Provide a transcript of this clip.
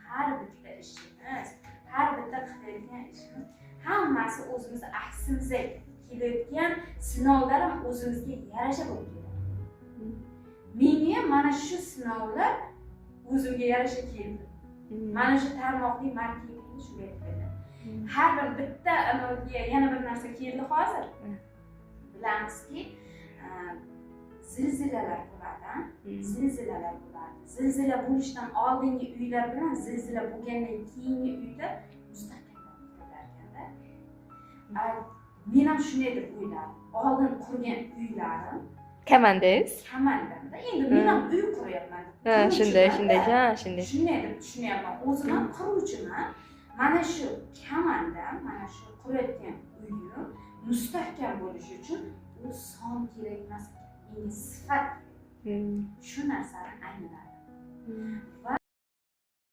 har bitta ishimiz, har bitta qilayotgan ishimiz hammasi o'zimiz aksimizga kelayotgan sinovlar ham o'zimizga yarasha bo'lib keladi. Menga mana shu sinovlar o'zimga yarasha keldi. Mana shu tarmoqli marketingni shunga keldi. Har bir bitta amalga yana bir narsa keldi hozir. Bilamizki, zilzilalar bo'ladi. Zilzilalar bo'ladi. Zilzila bo'lishdan oldingi uylar bilan zilzila bo'lgandan keyingi uyda mustahkamlab turar ekanda. Men ham shunday deb o'yladim. Oldin qurgan uylarim Kamandangiz? Kamandanda. Endi men ham uy quryapman. Shunday. Shunday deb tushunyapman. O'zim ham quruvchiman. Mana shu kamandam, mana shu qurayotgan uyim mustahkam bo'lishi uchun u son kerak emas, menga sifat. Shu narsani angladim. Va